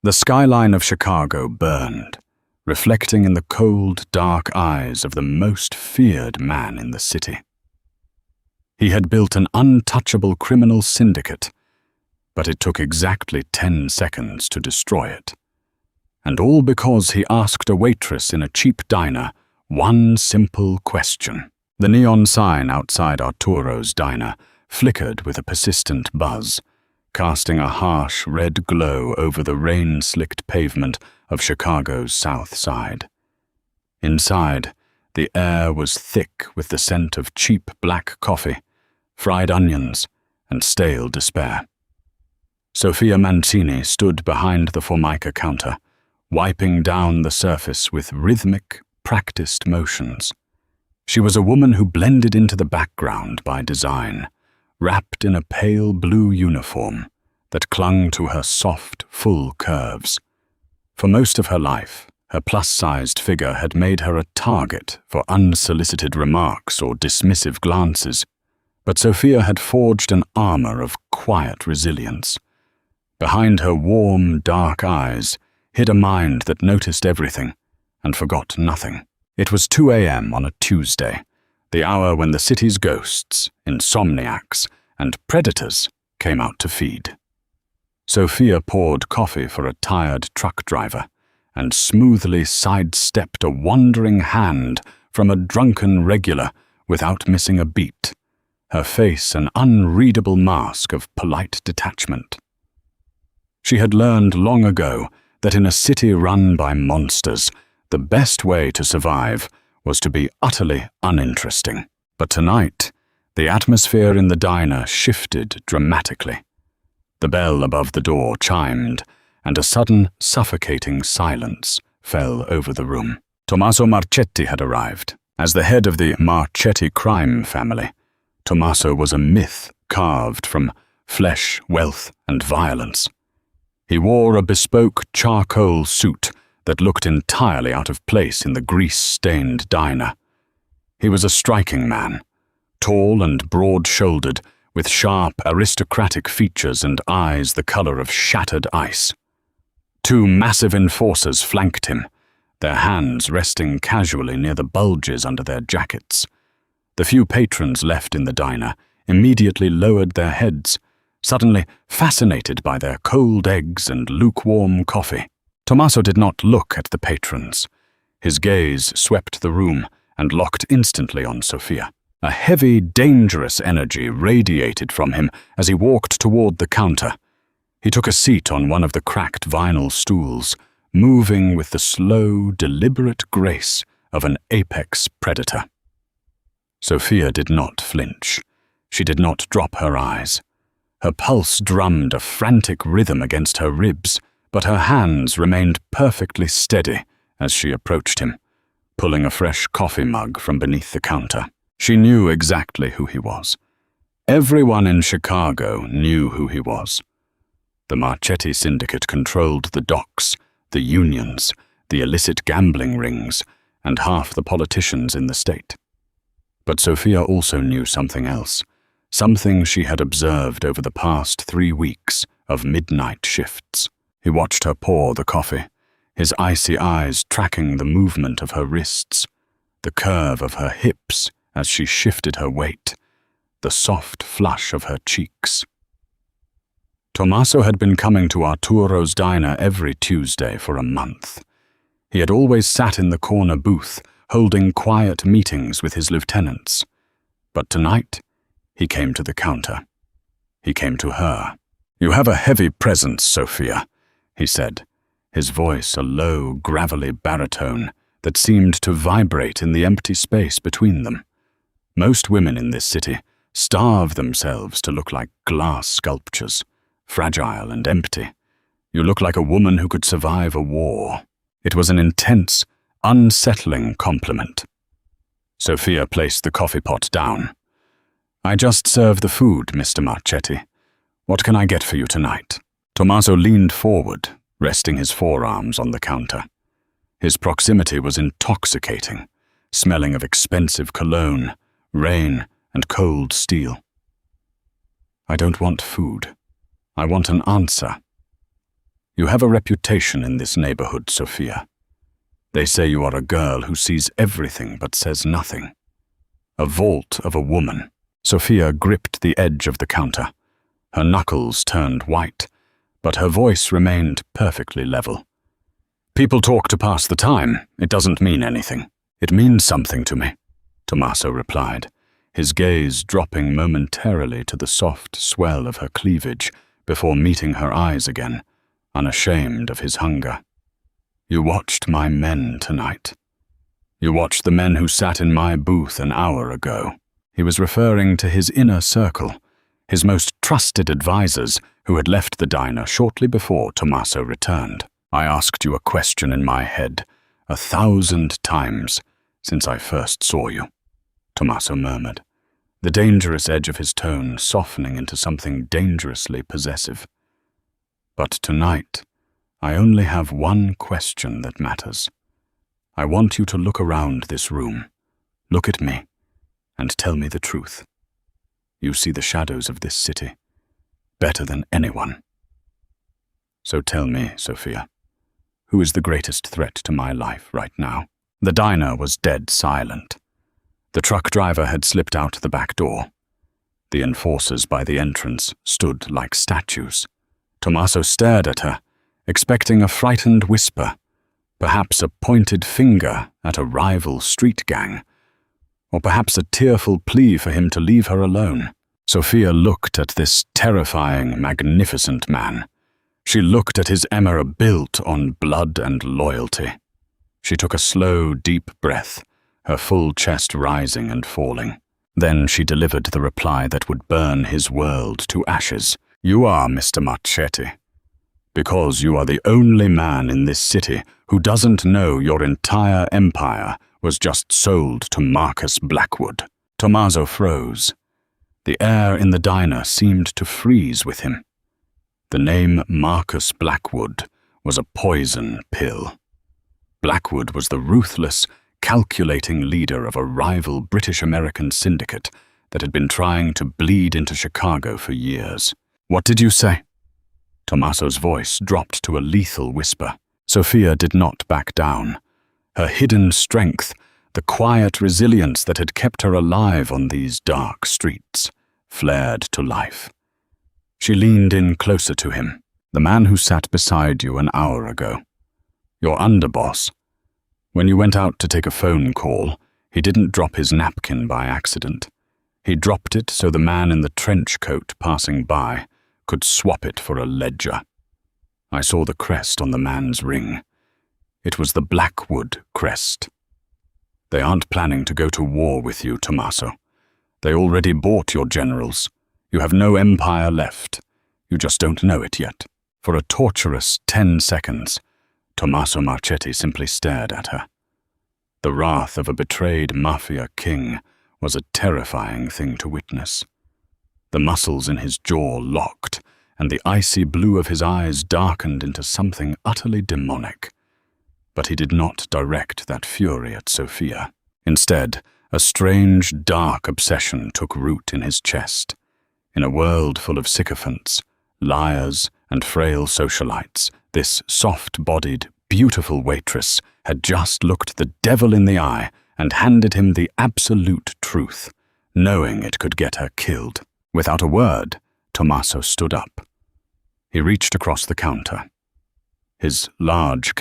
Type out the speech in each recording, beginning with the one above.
The skyline of Chicago burned, reflecting in the cold, dark eyes of the most feared man in the city. He had built an untouchable criminal syndicate, but it took exactly 10 seconds to destroy it. And all because he asked a waitress in a cheap diner one simple question. The neon sign outside Arturo's diner flickered with a persistent buzz, casting a harsh red glow over the rain-slicked pavement of Chicago's South Side. Inside, the air was thick with the scent of cheap black coffee, fried onions, and stale despair. Sophia Mancini stood behind the Formica counter, wiping down the surface with rhythmic, practiced motions. She was a woman who blended into the background by design, wrapped in a pale blue uniform that clung to her soft, full curves. For most of her life, her plus-sized figure had made her a target for unsolicited remarks or dismissive glances, but Sophia had forged an armor of quiet resilience. Behind her warm, dark eyes hid a mind that noticed everything and forgot nothing. It was 2 a.m. on a Tuesday, the hour when the city's ghosts, insomniacs, and predators came out to feed. Sophia poured coffee for a tired truck driver and smoothly sidestepped a wandering hand from a drunken regular without missing a beat, her face an unreadable mask of polite detachment. She had learned long ago that in a city run by monsters, the best way to survive was to be utterly uninteresting. But tonight, the atmosphere in the diner shifted dramatically. The bell above the door chimed, and a sudden, suffocating silence fell over the room. Tommaso Marchetti had arrived. As the head of the Marchetti crime family, Tommaso was a myth carved from flesh, wealth, and violence. He wore a bespoke charcoal suit that looked entirely out of place in the grease-stained diner. He was a striking man, tall and broad-shouldered, with sharp, aristocratic features and eyes the color of shattered ice. 2 massive enforcers flanked him, their hands resting casually near the bulges under their jackets. The few patrons left in the diner immediately lowered their heads, suddenly fascinated by their cold eggs and lukewarm coffee. Tommaso did not look at the patrons. His gaze swept the room and locked instantly on Sophia. A heavy, dangerous energy radiated from him as he walked toward the counter. He took a seat on one of the cracked vinyl stools, moving with the slow, deliberate grace of an apex predator. Sophia did not flinch. She did not drop her eyes. Her pulse drummed a frantic rhythm against her ribs, but her hands remained perfectly steady as she approached him, pulling a fresh coffee mug from beneath the counter. She knew exactly who he was. Everyone in Chicago knew who he was. The Marchetti syndicate controlled the docks, the unions, the illicit gambling rings, and half the politicians in the state. But Sophia also knew something else, something she had observed over the past 3 weeks of midnight shifts. He watched her pour the coffee, his icy eyes tracking the movement of her wrists, the curve of her hips as she shifted her weight, the soft flush of her cheeks. Tommaso had been coming to Arturo's diner every Tuesday for a month. He had always sat in the corner booth, holding quiet meetings with his lieutenants. But tonight, he came to the counter. He came to her. "You have a heavy presence, Sophia," he said, his voice a low, gravelly baritone that seemed to vibrate in the empty space between them. Most women in this city starve themselves to look like glass sculptures, fragile and empty. You look like a woman who could survive a war. It was an intense, unsettling compliment. Sophia placed the coffee pot down. "I just served the food, Mr. Marchetti. What can I get for you tonight?" Tommaso leaned forward, resting his forearms on the counter. His proximity was intoxicating, smelling of expensive cologne, rain, and cold steel. "I don't want food. I want an answer." You have a reputation in this neighborhood, Sophia. They say you are a girl who sees everything but says nothing. A vault of a woman. Sophia gripped the edge of the counter. Her knuckles turned white, but her voice remained perfectly level. People talk to pass the time. It doesn't mean anything. It means something to me, Tommaso replied, his gaze dropping momentarily to the soft swell of her cleavage before meeting her eyes again, unashamed of his hunger. You watched my men tonight. You watched the men who sat in my booth an hour ago. He was referring to his inner circle, his most trusted advisors who had left the diner shortly before Tommaso returned. I asked you a question in my head 1,000 times since I first saw you, Tommaso murmured, the dangerous edge of his tone softening into something dangerously possessive. But tonight, I only have one question that matters. I want you to look around this room, look at me, and tell me the truth. You see the shadows of this city better than anyone. So tell me, Sophia, who is the greatest threat to my life right now? The diner was dead silent. The truck driver had slipped out the back door. The enforcers by the entrance stood like statues. Tommaso stared at her, expecting a frightened whisper, perhaps a pointed finger at a rival street gang, or perhaps a tearful plea for him to leave her alone. Sophia looked at this terrifying, magnificent man. She looked at his emir built on blood and loyalty. She took a slow, deep breath, her full chest rising and falling. Then she delivered the reply that would burn his world to ashes. You are Mr. Marchetti, because you are the only man in this city who doesn't know your entire empire was just sold to Marcus Blackwood. Tommaso froze. The air in the diner seemed to freeze with him. The name Marcus Blackwood was a poison pill. Blackwood was the ruthless, calculating leader of a rival British-American syndicate that had been trying to bleed into Chicago for years. What did you say? Tommaso's voice dropped to a lethal whisper. Sophia did not back down. Her hidden strength, the quiet resilience that had kept her alive on these dark streets, flared to life. She leaned in closer to him. The man who sat beside you an hour ago. Your underboss. When you went out to take a phone call, he didn't drop his napkin by accident. He dropped it so the man in the trench coat passing by could swap it for a ledger. I saw the crest on the man's ring. It was the Blackwood crest. They aren't planning to go to war with you, Tommaso. They already bought your generals. You have no empire left. You just don't know it yet. For a torturous 10 seconds, Tommaso Marchetti simply stared at her. The wrath of a betrayed Mafia king was a terrifying thing to witness. The muscles in his jaw locked, and the icy blue of his eyes darkened into something utterly demonic. But he did not direct that fury at Sophia. Instead, a strange, dark obsession took root in his chest. In a world full of sycophants, liars, and frail socialites, this soft-bodied, beautiful waitress had just looked the devil in the eye and handed him the absolute truth, knowing it could get her killed. Without a word, Tommaso stood up. He reached across the counter. His large,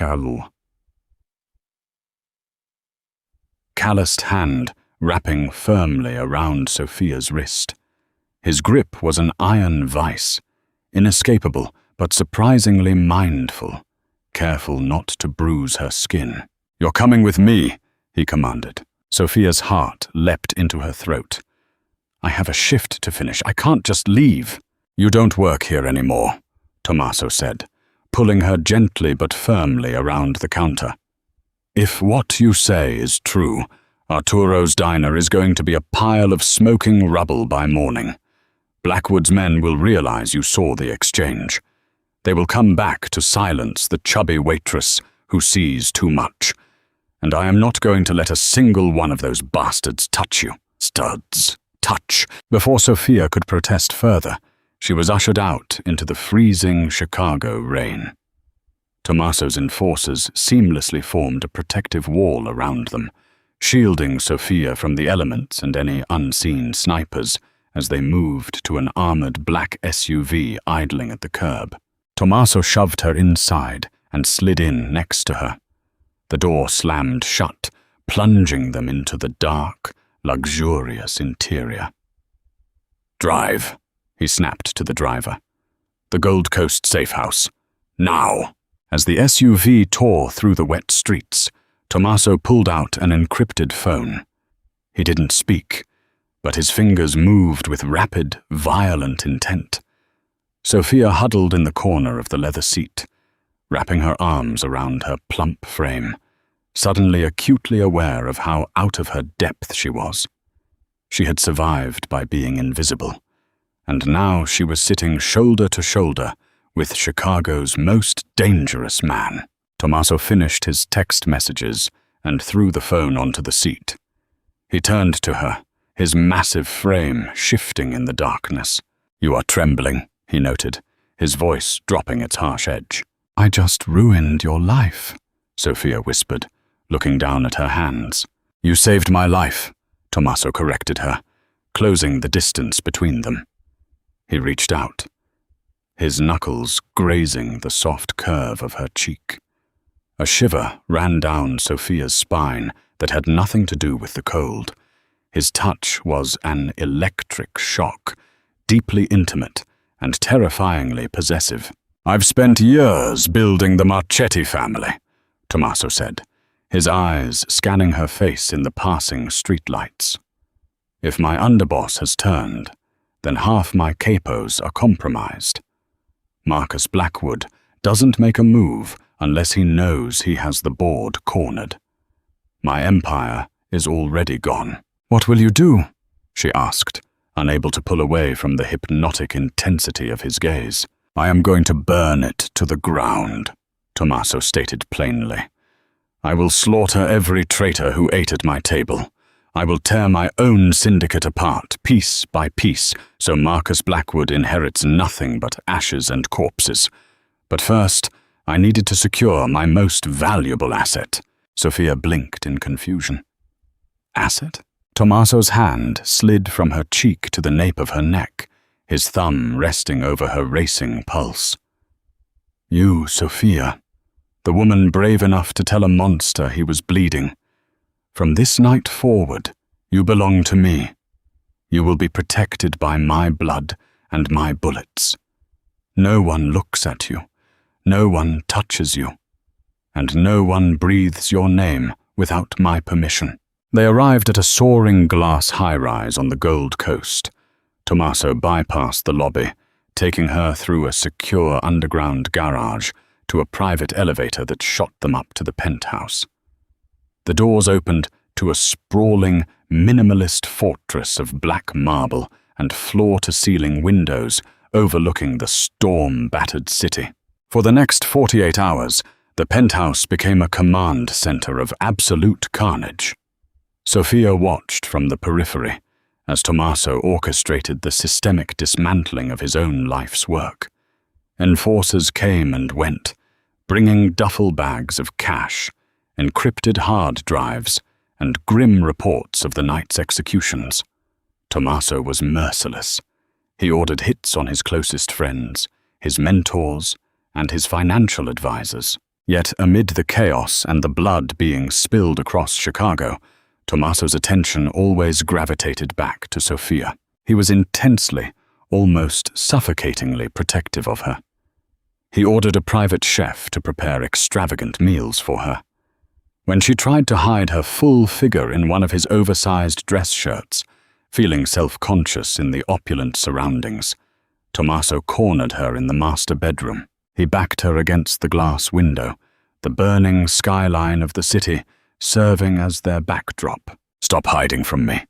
calloused hand wrapping firmly around Sophia's wrist. His grip was an iron vice, inescapable but surprisingly mindful, careful not to bruise her skin. "You're coming with me," he commanded. Sophia's heart leapt into her throat. "I have a shift to finish. I can't just leave." "You don't work here anymore," Tommaso said, pulling her gently but firmly around the counter. "If what you say is true, Arturo's diner is going to be a pile of smoking rubble by morning. Blackwood's men will realize you saw the exchange. They will come back to silence the chubby waitress who sees too much. And I am not going to let a single one of those bastards touch you. Studs. Touch." Before Sophia could protest further, she was ushered out into the freezing Chicago rain. Tommaso's enforcers seamlessly formed a protective wall around them, shielding Sofia from the elements and any unseen snipers as they moved to an armored black SUV idling at the curb. Tommaso shoved her inside and slid in next to her. The door slammed shut, plunging them into the dark, luxurious interior. "Drive," he snapped to the driver. "The Gold Coast safe house. Now!" As the SUV tore through the wet streets, Tommaso pulled out an encrypted phone. He didn't speak, but his fingers moved with rapid, violent intent. Sofia huddled in the corner of the leather seat, wrapping her arms around her plump frame, suddenly acutely aware of how out of her depth she was. She had survived by being invisible, and now she was sitting shoulder to shoulder with Chicago's most dangerous man. Tommaso finished his text messages and threw the phone onto the seat. He turned to her, his massive frame shifting in the darkness. "You are trembling," he noted, his voice dropping its harsh edge. "I just ruined your life," Sofia whispered, looking down at her hands. "You saved my life," Tommaso corrected her, closing the distance between them. He reached out, his knuckles grazing the soft curve of her cheek. A shiver ran down Sofia's spine that had nothing to do with the cold. His touch was an electric shock, deeply intimate and terrifyingly possessive. "I've spent years building the Marchetti family," Tommaso said, his eyes scanning her face in the passing streetlights. "If my underboss has turned, then half my capos are compromised. Marcus Blackwood doesn't make a move unless he knows he has the board cornered. My empire is already gone." "What will you do?" she asked, unable to pull away from the hypnotic intensity of his gaze. "I am going to burn it to the ground," Tommaso stated plainly. "I will slaughter every traitor who ate at my table. I will tear my own syndicate apart, piece by piece, so Marcus Blackwood inherits nothing but ashes and corpses. But first, I needed to secure my most valuable asset." Sofia blinked in confusion. "Asset?" Tommaso's hand slid from her cheek to the nape of her neck, his thumb resting over her racing pulse. "You, Sofia, the woman brave enough to tell a monster he was bleeding. From this night forward, you belong to me. You will be protected by my blood and my bullets. No one looks at you, no one touches you, and no one breathes your name without my permission." They arrived at a soaring glass high-rise on the Gold Coast. Tommaso bypassed the lobby, taking her through a secure underground garage to a private elevator that shot them up to the penthouse. The doors opened to a sprawling, minimalist fortress of black marble and floor-to-ceiling windows overlooking the storm-battered city. For the next 48 hours, the penthouse became a command center of absolute carnage. Sofia watched from the periphery as Tommaso orchestrated the systemic dismantling of his own life's work. Enforcers came and went, bringing duffel bags of cash, encrypted hard drives, and grim reports of the night's executions. Tommaso was merciless. He ordered hits on his closest friends, his mentors, and his financial advisors. Yet amid the chaos and the blood being spilled across Chicago, Tommaso's attention always gravitated back to Sofia. He was intensely, almost suffocatingly protective of her. He ordered a private chef to prepare extravagant meals for her. When she tried to hide her full figure in one of his oversized dress shirts, feeling self-conscious in the opulent surroundings, Tommaso cornered her in the master bedroom. He backed her against the glass window, the burning skyline of the city serving as their backdrop. "Stop hiding from me,"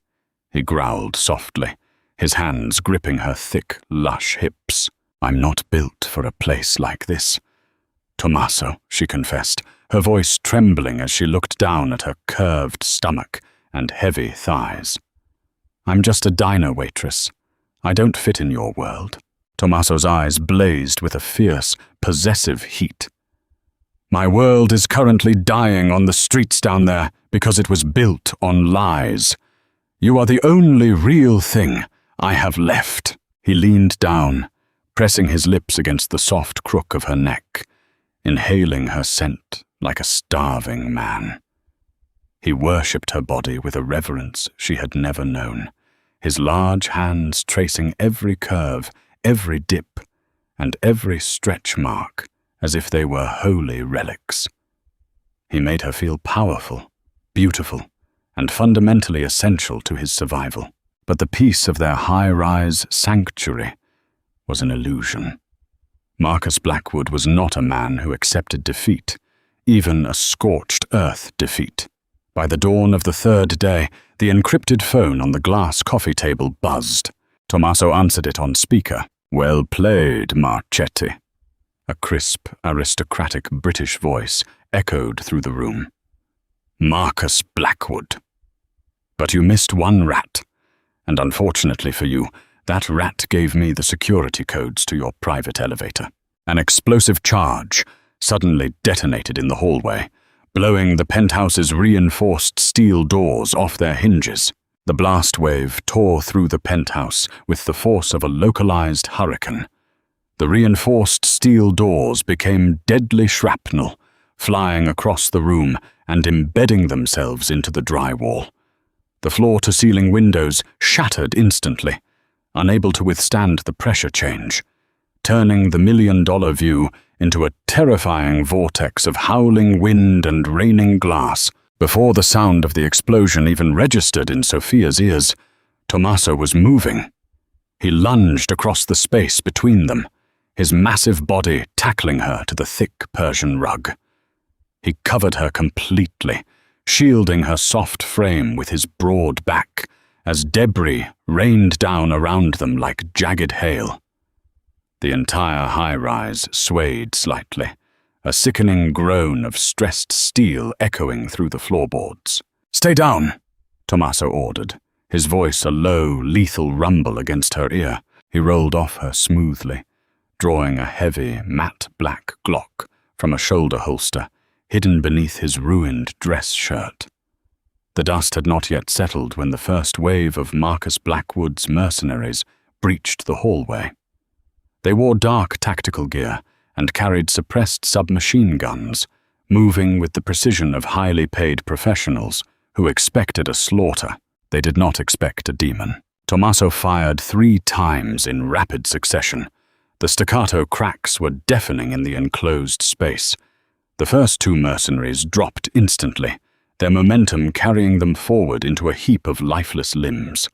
he growled softly, his hands gripping her thick, lush hips. "I'm not built for a place like this." "Tommaso," she confessed, her voice trembling as she looked down at her curved stomach and heavy thighs. "I'm just a diner waitress. I don't fit in your world." Tommaso's eyes blazed with a fierce, possessive heat. My world is currently dying on the streets down there because it was built on lies. You are the only real thing I have left." He leaned down, pressing his lips against the soft crook of her neck, inhaling her scent like a starving man. He worshipped her body with a reverence she had never known, his large hands tracing every curve, every dip, and every stretch mark as if they were holy relics. He made her feel powerful, beautiful, and fundamentally essential to his survival. But the peace of their high-rise sanctuary was an illusion. Marcus Blackwood was not a man who accepted defeat, even a scorched earth defeat. By the dawn of the third day, the encrypted phone on the glass coffee table buzzed. Tommaso answered it on speaker. "Well played, Marchetti." A crisp, aristocratic British voice echoed through the room. "Marcus Blackwood. But you missed one rat, and unfortunately for you, that rat gave me the security codes to your private elevator." An explosive charge suddenly detonated in the hallway, blowing the penthouse's reinforced steel doors off their hinges. The blast wave tore through the penthouse with the force of a localized hurricane. The reinforced steel doors became deadly shrapnel, flying across the room and embedding themselves into the drywall. The floor-to-ceiling windows shattered instantly, unable to withstand the pressure change, turning the million-dollar view into a terrifying vortex of howling wind and raining glass. Before the sound of the explosion even registered in Sophia's ears, Tommaso was moving. He lunged across the space between them, his massive body tackling her to the thick Persian rug. He covered her completely, shielding her soft frame with his broad back, as debris rained down around them like jagged hail. The entire high-rise swayed slightly, a sickening groan of stressed steel echoing through the floorboards. "Stay down," Tommaso ordered, his voice a low, lethal rumble against her ear. He rolled off her smoothly, drawing a heavy, matte black Glock from a shoulder holster hidden beneath his ruined dress shirt. The dust had not yet settled when the first wave of Marcus Blackwood's mercenaries breached the hallway. They wore dark tactical gear and carried suppressed submachine guns, moving with the precision of highly paid professionals who expected a slaughter. They did not expect a demon. Tommaso fired 3 times in rapid succession. The staccato cracks were deafening in the enclosed space. The first 2 mercenaries dropped instantly, their momentum carrying them forward into a heap of lifeless limbs.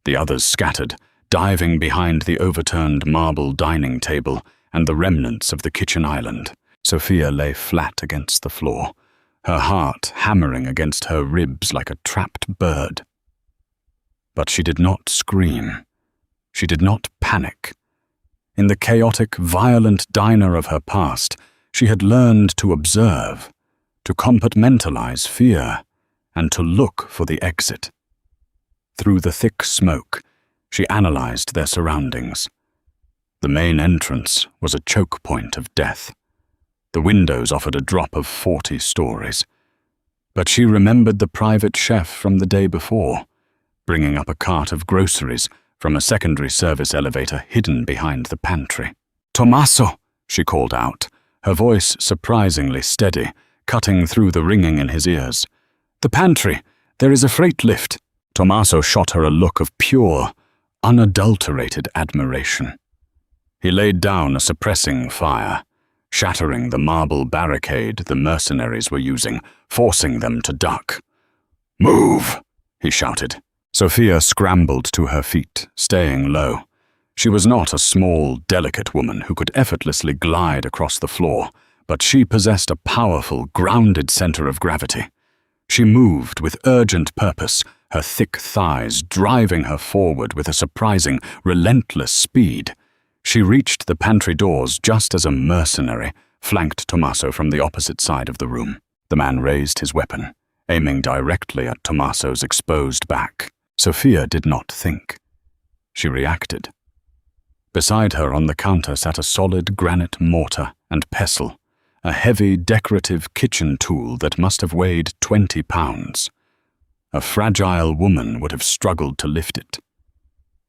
The others scattered, diving behind the overturned marble dining table and the remnants of the kitchen island. Sophia lay flat against the floor, her heart hammering against her ribs like a trapped bird. But she did not scream. She did not panic. In the chaotic, violent diner of her past, she had learned to observe, to compartmentalize fear, and to look for the exit. Through the thick smoke, she analyzed their surroundings. The main entrance was a choke point of death. The windows offered a drop of 40 stories. But she remembered the private chef from the day before, bringing up a cart of groceries from a secondary service elevator hidden behind the pantry. "Tommaso," she called out, her voice surprisingly steady, cutting through the ringing in his ears. "The pantry! There is a freight lift!" Tommaso shot her a look of pure, unadulterated admiration. He laid down a suppressing fire, shattering the marble barricade the mercenaries were using, forcing them to duck. "Move!" he shouted. Sophia scrambled to her feet, staying low. She was not a small, delicate woman who could effortlessly glide across the floor, but she possessed a powerful, grounded center of gravity. She moved with urgent purpose, her thick thighs driving her forward with a surprising, relentless speed. She reached the pantry doors just as a mercenary flanked Tommaso from the opposite side of the room. The man raised his weapon, aiming directly at Tommaso's exposed back. Sophia did not think. She reacted. Beside her on the counter sat a solid granite mortar and pestle, a heavy decorative kitchen tool that must have weighed 20 pounds. A fragile woman would have struggled to lift it.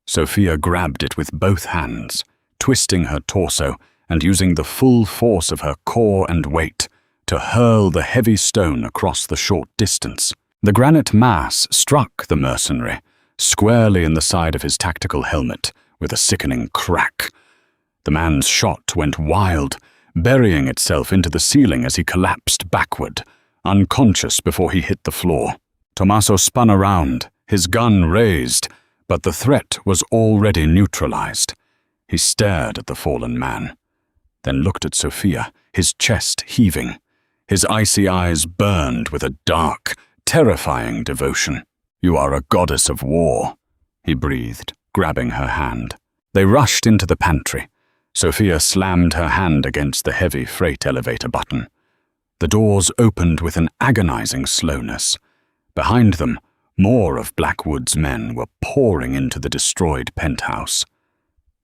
Sophia grabbed it with both hands, twisting her torso and using the full force of her core and weight to hurl the heavy stone across the short distance. The granite mass struck the mercenary squarely in the side of his tactical helmet with a sickening crack. The man's shot went wild, burying itself into the ceiling as he collapsed backward, unconscious before he hit the floor. Tommaso spun around, his gun raised, but the threat was already neutralized. He stared at the fallen man, then looked at Sophia, his chest heaving. His icy eyes burned with a dark, terrifying devotion. "You are a goddess of war," he breathed, grabbing her hand. They rushed into the pantry. Sophia slammed her hand against the heavy freight elevator button. The doors opened with an agonizing slowness. Behind them, more of Blackwood's men were pouring into the destroyed penthouse.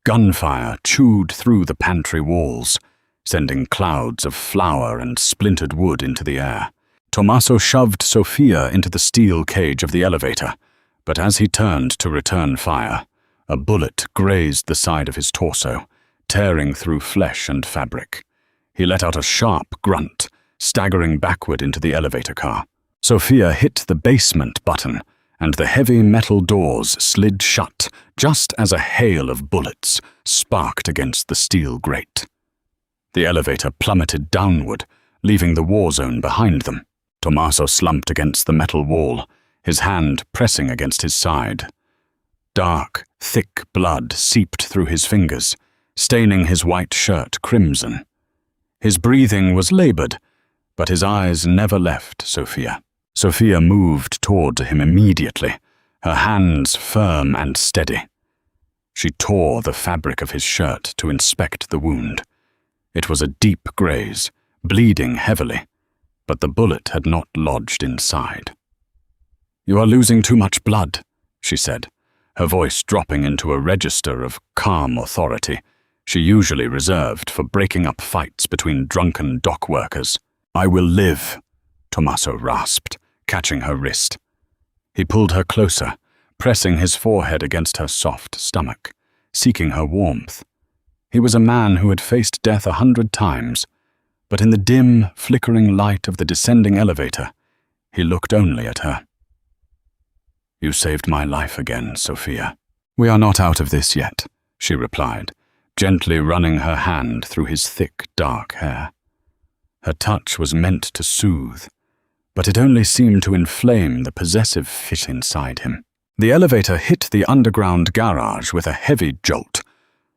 Gunfire chewed through the pantry walls, sending clouds of flour and splintered wood into the air. Tommaso shoved Sophia into the steel cage of the elevator, but as he turned to return fire, a bullet grazed the side of his torso, tearing through flesh and fabric. He let out a sharp grunt, staggering backward into the elevator car. Sophia hit the basement button, and the heavy metal doors slid shut just as a hail of bullets sparked against the steel grate. The elevator plummeted downward, leaving the war zone behind them. Tommaso slumped against the metal wall, his hand pressing against his side. Dark, thick blood seeped through his fingers, staining his white shirt crimson. His breathing was labored, but his eyes never left Sophia. Sophia moved toward him immediately, her hands firm and steady. She tore the fabric of his shirt to inspect the wound. It was a deep graze, bleeding heavily, but the bullet had not lodged inside. "You are losing too much blood," she said, her voice dropping into a register of calm authority she usually reserved for breaking up fights between drunken dock workers. "I will live," Tommaso rasped, catching her wrist. He pulled her closer, pressing his forehead against her soft stomach, seeking her warmth. He was a man who had faced death 100 times, but in the dim, flickering light of the descending elevator, he looked only at her. "You saved my life again, Sophia." "We are not out of this yet," she replied, gently running her hand through his thick, dark hair. Her touch was meant to soothe, but it only seemed to inflame the possessive fit inside him. The elevator hit the underground garage with a heavy jolt.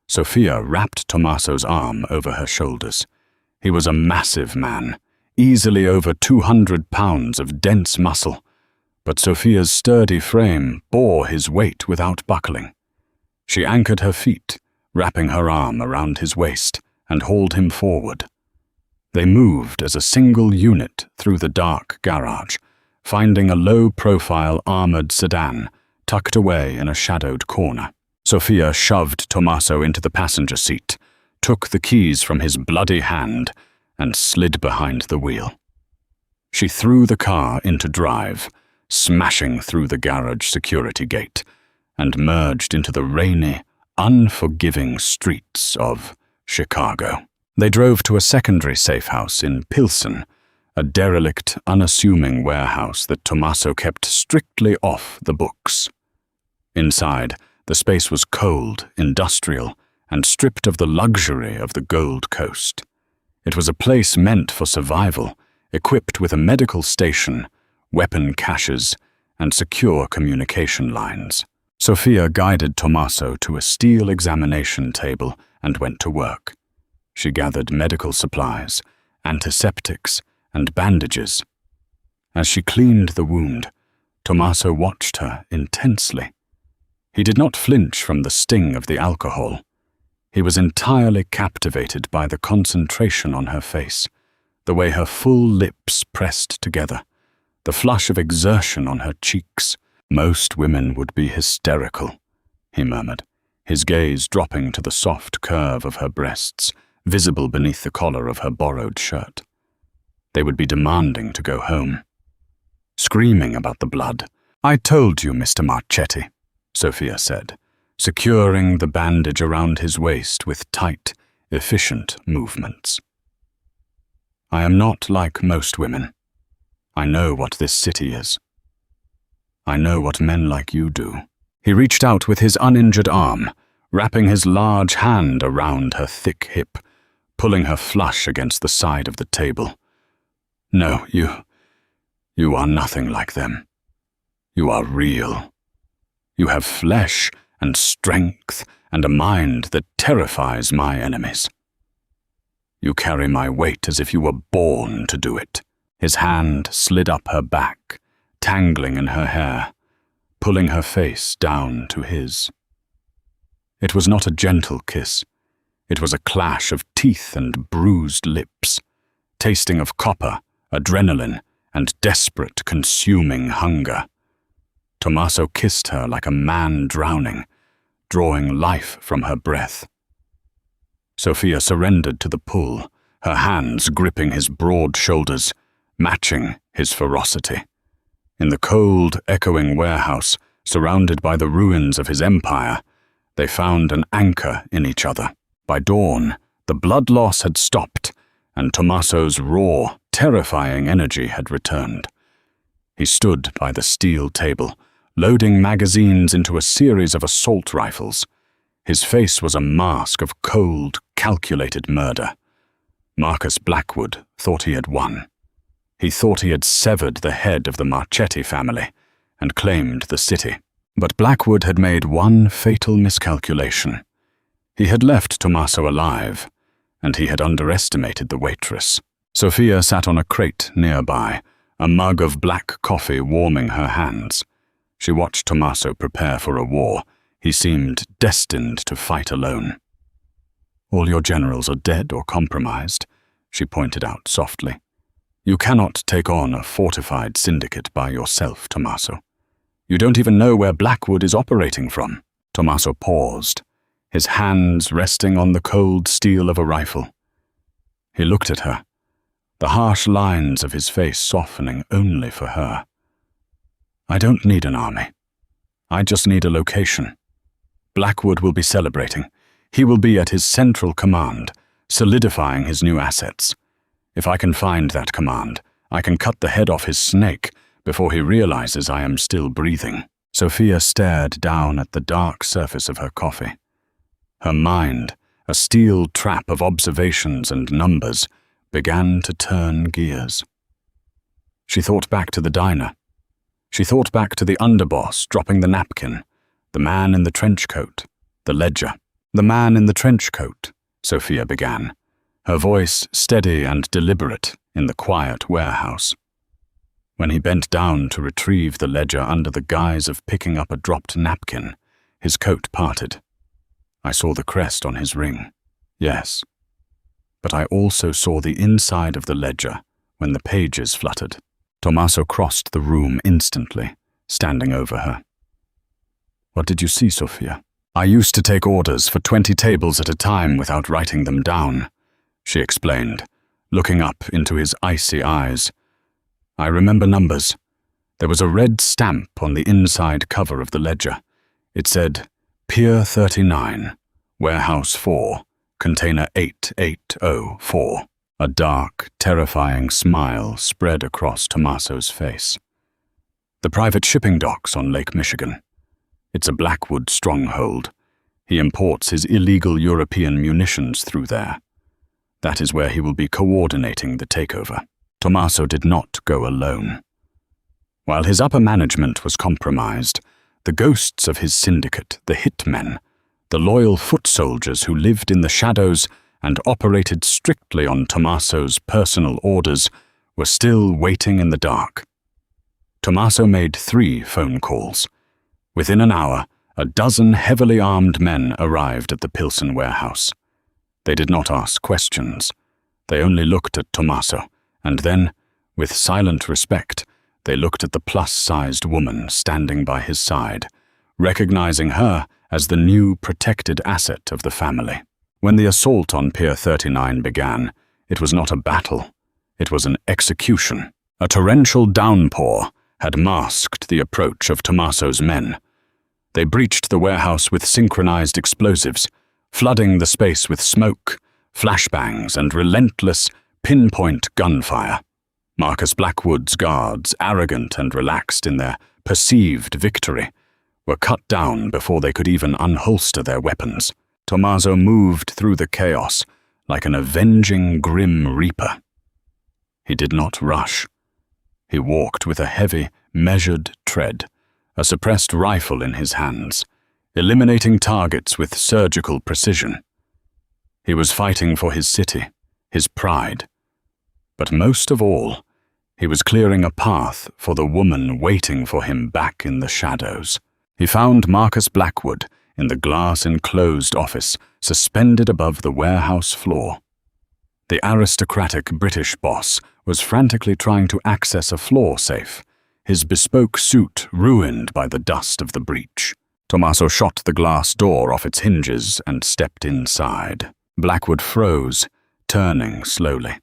Sophia wrapped Tommaso's arm over her shoulders. He was a massive man, easily over 200 pounds of dense muscle, but Sophia's sturdy frame bore his weight without buckling. She anchored her feet, wrapping her arm around his waist, and hauled him forward. They moved as a single unit through the dark garage, finding a low-profile armored sedan tucked away in a shadowed corner. Sophia shoved Tommaso into the passenger seat, took the keys from his bloody hand, and slid behind the wheel. She threw the car into drive, smashing through the garage security gate, and merged into the rainy, unforgiving streets of Chicago. They drove to a secondary safe house in Pilsen, a derelict, unassuming warehouse that Tommaso kept strictly off the books. Inside, the space was cold, industrial, and stripped of the luxury of the Gold Coast. It was a place meant for survival, equipped with a medical station, weapon caches, and secure communication lines. Sophia guided Tommaso to a steel examination table and went to work. She gathered medical supplies, antiseptics, and bandages. As she cleaned the wound, Tommaso watched her intensely. He did not flinch from the sting of the alcohol. He was entirely captivated by the concentration on her face, the way her full lips pressed together, the flush of exertion on her cheeks. "Most women would be hysterical," he murmured, his gaze dropping to the soft curve of her breasts visible beneath the collar of her borrowed shirt. They would be demanding to go home, screaming about the blood. "I told you, Mr. Marchetti," Sophia said, securing the bandage around his waist with tight, efficient movements. "I am not like most women. I know what this city is. I know what men like you do." He reached out with his uninjured arm, wrapping his large hand around her thick hip, pulling her flush against the side of the table. "No, you are nothing like them. You are real. You have flesh and strength and a mind that terrifies my enemies. You carry my weight as if you were born to do it." His hand slid up her back, tangling in her hair, pulling her face down to his. It was not a gentle kiss. It was a clash of teeth and bruised lips, tasting of copper, adrenaline, and desperate, consuming hunger. Tommaso kissed her like a man drowning, drawing life from her breath. Sophia surrendered to the pull, her hands gripping his broad shoulders, matching his ferocity. In the cold, echoing warehouse, surrounded by the ruins of his empire, they found an anchor in each other. By dawn, the blood loss had stopped, and Tommaso's raw, terrifying energy had returned. He stood by the steel table, loading magazines into a series of assault rifles. His face was a mask of cold, calculated murder. Marcus Blackwood thought he had won. He thought he had severed the head of the Marchetti family and claimed the city. But Blackwood had made one fatal miscalculation. He had left Tommaso alive, and he had underestimated the waitress. Sophia sat on a crate nearby, a mug of black coffee warming her hands. She watched Tommaso prepare for a war. He seemed destined to fight alone. "All your generals are dead or compromised," she pointed out softly. "You cannot take on a fortified syndicate by yourself, Tommaso. You don't even know where Blackwood is operating from." Tommaso paused, his hands resting on the cold steel of a rifle. He looked at her, the harsh lines of his face softening only for her. "I don't need an army. I just need a location. Blackwood will be celebrating. He will be at his central command, solidifying his new assets. If I can find that command, I can cut the head off his snake before he realizes I am still breathing." Sophia stared down at the dark surface of her coffee. Her mind, a steel trap of observations and numbers, began to turn gears. She thought back to the diner. She thought back to the underboss dropping the napkin, the man in the trench coat, the ledger. "The man in the trench coat," Sophia began, her voice steady and deliberate in the quiet warehouse. When he bent down to retrieve the ledger under the guise of picking up a dropped napkin, his coat parted. I saw the crest on his ring, yes. But I also saw the inside of the ledger when the pages fluttered. Tommaso crossed the room instantly, standing over her. "What did you see, Sophia?" "I used to take orders for 20 tables at a time without writing them down," she explained, looking up into his icy eyes. "I remember numbers. There was a red stamp on the inside cover of the ledger. It said, Pier 39, Warehouse 4, Container 8804. A dark, terrifying smile spread across Tommaso's face. "The private shipping docks on Lake Michigan. It's a Blackwood stronghold. He imports his illegal European munitions through there. That is where he will be coordinating the takeover." Tommaso did not go alone. While his upper management was compromised, the ghosts of his syndicate, the hitmen, the loyal foot soldiers who lived in the shadows and operated strictly on Tommaso's personal orders, were still waiting in the dark. Tommaso made 3 phone calls. Within an hour, a dozen heavily armed men arrived at the Pilsen warehouse. They did not ask questions. They only looked at Tommaso, and then, with silent respect, they looked at the plus-sized woman standing by his side, recognizing her as the new protected asset of the family. When the assault on Pier 39 began, it was not a battle, it was an execution. A torrential downpour had masked the approach of Tommaso's men. They breached the warehouse with synchronized explosives, flooding the space with smoke, flashbangs, and relentless, pinpoint gunfire. Marcus Blackwood's guards, arrogant and relaxed in their perceived victory, were cut down before they could even unholster their weapons. Tommaso moved through the chaos like an avenging grim reaper. He did not rush. He walked with a heavy, measured tread, a suppressed rifle in his hands, eliminating targets with surgical precision. He was fighting for his city, his pride. But most of all, he was clearing a path for the woman waiting for him back in the shadows. He found Marcus Blackwood in the glass-enclosed office, suspended above the warehouse floor. The aristocratic British boss was frantically trying to access a floor safe, his bespoke suit ruined by the dust of the breach. Tommaso shot the glass door off its hinges and stepped inside. Blackwood froze, turning slowly.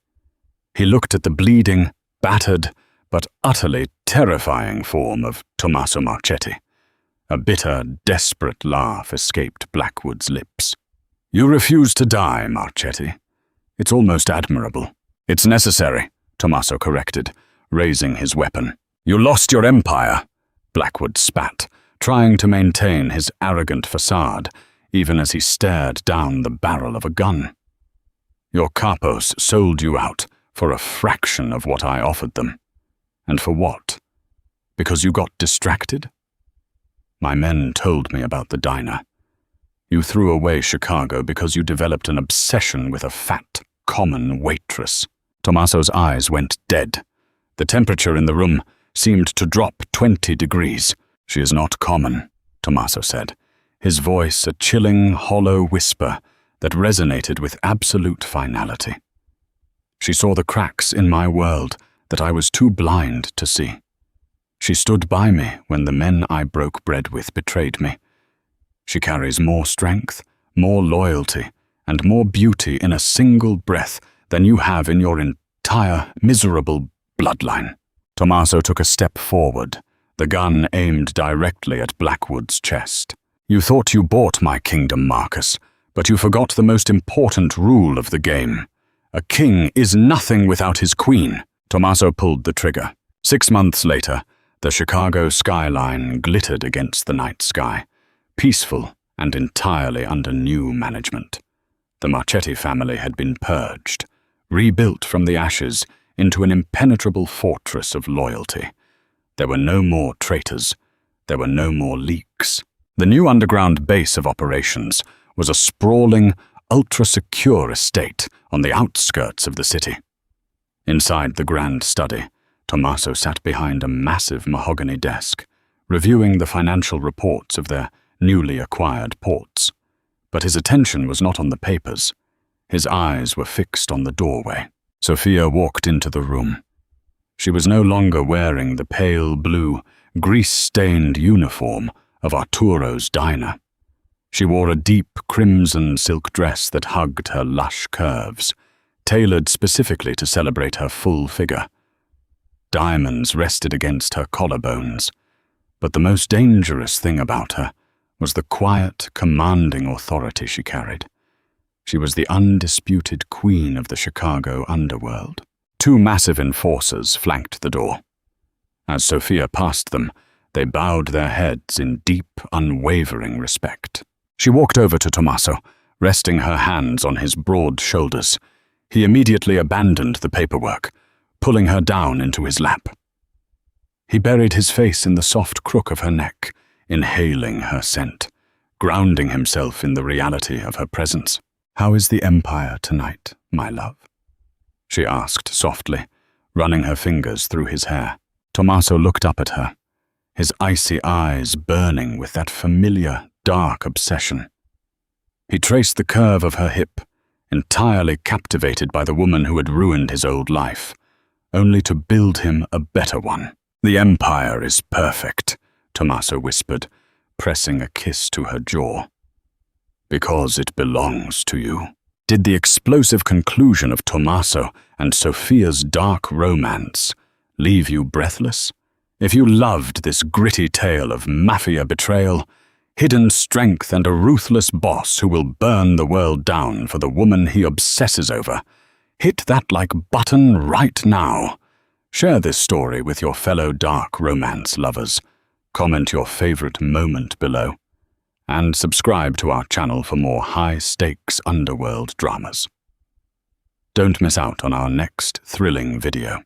He looked at the bleeding, battered, but utterly terrifying form of Tommaso Marchetti. A bitter, desperate laugh escaped Blackwood's lips. "You refuse to die, Marchetti. It's almost admirable." "It's necessary," Tommaso corrected, raising his weapon. "You lost your empire," Blackwood spat, trying to maintain his arrogant facade, even as he stared down the barrel of a gun. "Your capos sold you out for a fraction of what I offered them. And for what? Because you got distracted? My men told me about the diner. You threw away Chicago because you developed an obsession with a fat, common waitress." Tommaso's eyes went dead. The temperature in the room seemed to drop 20 degrees. "She is not common," Tommaso said, his voice a chilling, hollow whisper that resonated with absolute finality. "She saw the cracks in my world that I was too blind to see. She stood by me when the men I broke bread with betrayed me. She carries more strength, more loyalty, and more beauty in a single breath than you have in your entire miserable bloodline." Tommaso took a step forward, the gun aimed directly at Blackwood's chest. "You thought you bought my kingdom, Marcus, but you forgot the most important rule of the game. A king is nothing without his queen." Tommaso pulled the trigger. 6 months later, the Chicago skyline glittered against the night sky, peaceful and entirely under new management. The Marchetti family had been purged, rebuilt from the ashes into an impenetrable fortress of loyalty. There were no more traitors. There were no more leaks. The new underground base of operations was a sprawling, ultra-secure estate on the outskirts of the city. Inside the grand study, Tommaso sat behind a massive mahogany desk, reviewing the financial reports of their newly acquired ports. But his attention was not on the papers. His eyes were fixed on the doorway. Sophia walked into the room. She was no longer wearing the pale blue, grease-stained uniform of Arturo's diner. She wore a deep crimson silk dress that hugged her lush curves, tailored specifically to celebrate her full figure. Diamonds rested against her collarbones, but the most dangerous thing about her was the quiet, commanding authority she carried. She was the undisputed queen of the Chicago underworld. 2 massive enforcers flanked the door. As Sophia passed them, they bowed their heads in deep, unwavering respect. She walked over to Tommaso, resting her hands on his broad shoulders. He immediately abandoned the paperwork, pulling her down into his lap. He buried his face in the soft crook of her neck, inhaling her scent, grounding himself in the reality of her presence. "How is the Empire tonight, my love?" she asked softly, running her fingers through his hair. Tommaso looked up at her, his icy eyes burning with that familiar, dark obsession. He traced the curve of her hip, entirely captivated by the woman who had ruined his old life, only to build him a better one. "The Empire is perfect," Tommaso whispered, pressing a kiss to her jaw. "Because it belongs to you." Did the explosive conclusion of Tommaso and Sophia's dark romance leave you breathless? If you loved this gritty tale of mafia betrayal, hidden strength, and a ruthless boss who will burn the world down for the woman he obsesses over, hit that like button right now. Share this story with your fellow dark romance lovers. Comment your favorite moment below. And subscribe to our channel for more high-stakes underworld dramas. Don't miss out on our next thrilling video.